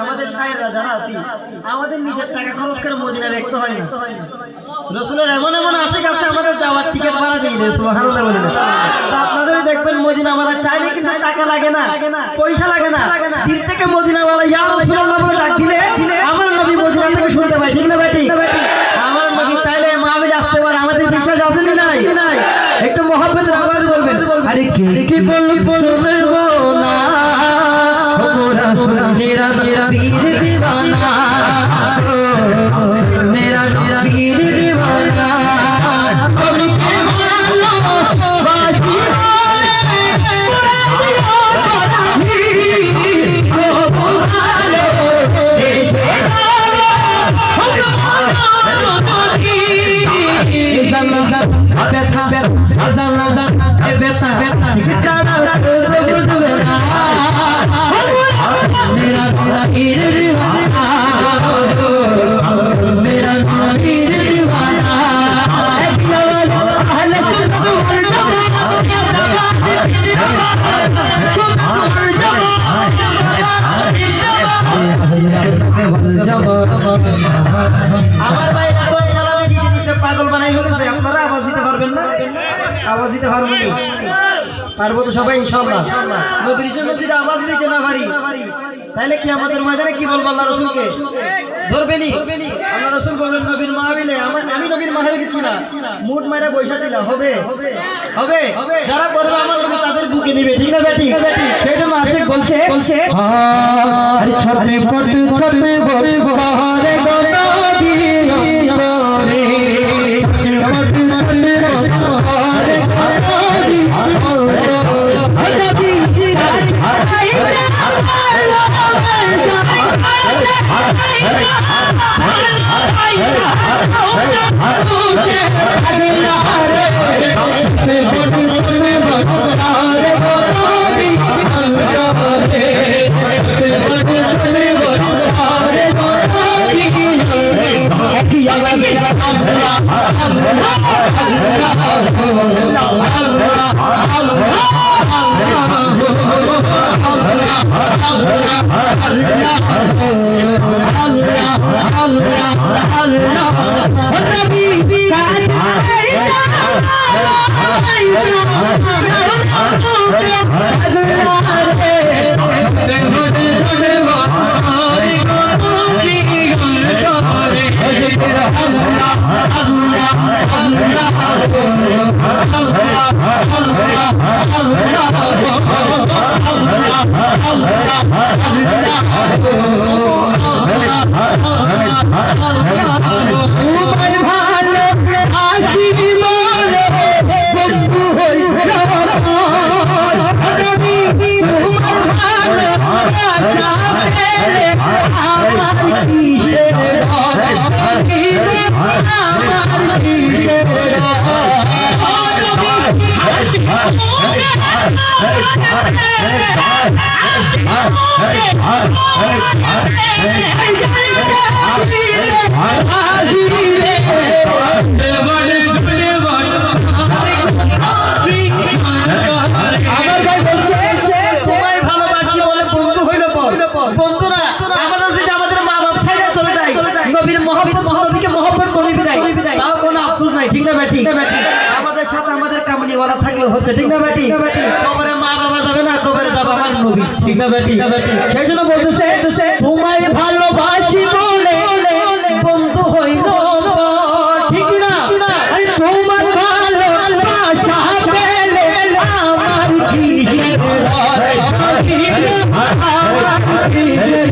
আমাদের শায়েররা যারা আছি আমাদের নিজের টাকা খরচ করে মদিনা দেখতে হয় না। রাসূলের এমন এমন আশিক আছে আমাদের যাওয়ার টিকিট ভাড়া দিয়ে দেয়, সুবহানাল্লাহ বলে। আপনাদের দেখবেন মদিনা ওয়ালা চাইলে কিন্তু টাকা লাগে না, পয়সা লাগে না, দিল থেকে মদিনা ওয়ালা ইয়া রাসূলুল্লাহ বলে ডাক দিলে আমার নবী মদিনা থেকে শুনতে পায়, ঠিক না বেটি? আমার নবী চাইলে মাহফিলে আসতে পারে, আমাদের বিশ্বাস আছে না নাই? একটু মহব্বতের আওয়াজ বলবেন, আরে কি বলবো শুনবো না मेरा मेरा वीर दीवाना, मेरा मेरा वीर दीवाना, আমার ভাই সালামে দিতে দিতে পাগল বানাই ফেলেছে। আপনারা আওয়াজ দিতে পারবেন না? আওয়াজ দিতে পারবো না? পারবো তো সবাই ইনশাআল্লাহ। নবীর জন্য যদি আওয়াজ দিতে না পারি তাহলে কি আমাদের ময়দানে কি বলবো? আল্লাহ রাসূলকে ধরবেনি? আল্লাহ রাসূল বললেন নবীর মাহফিলে আমি নবীর মাহফিলে গেছি না, মুট মারা বৈশা দিলা হবে হবে যারা করবে আমার নবী তাদের বুকে দিবে, ঠিক না বেটি? সেই জন্য আশিক বলছে আরে ছোটে ছোটে ছোটে বড় বড় গনবি রে ছোটে ছোটে আমাদের সাথে আমাদের কামলিওয়ালা থাকলে হচ্ছে, ঠিক না বেটি? কবরে মা বাবা যাবে না, কবরে যাবে আমার নবী, ঠিক না বেটি? সেই জন্য বলতেছে তোমায় ভালোবাসি বলে বন্ধু হইল, ঠিক না? আরে তোমার ভালোবাসা পেলে আমার কিসের ভয়, আমার কিসের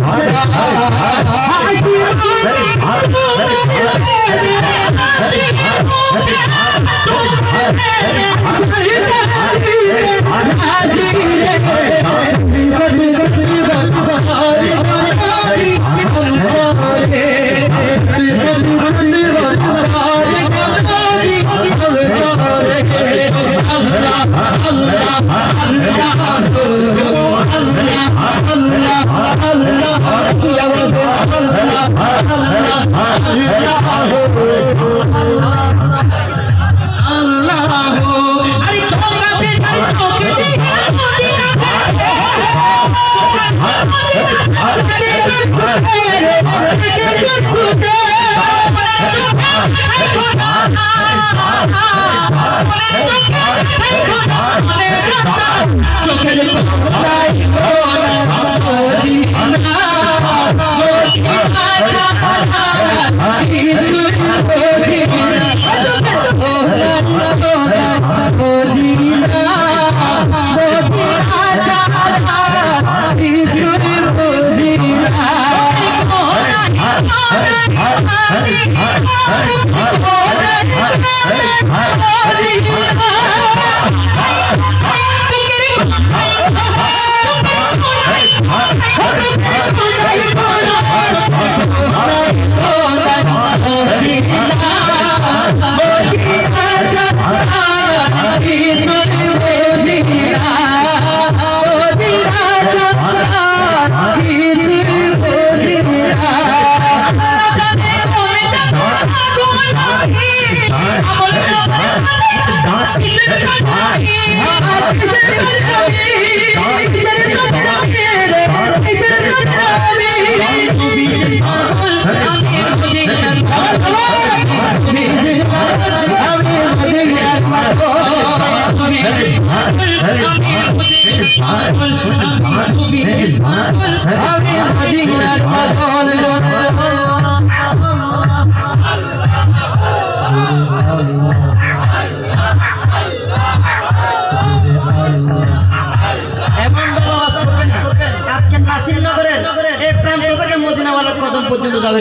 ভয়। Allah চোখের আজকে নাসির নগরের এই প্রান্ত থেকে মদিনাওয়ালার কদম পর্যন্ত যাবে।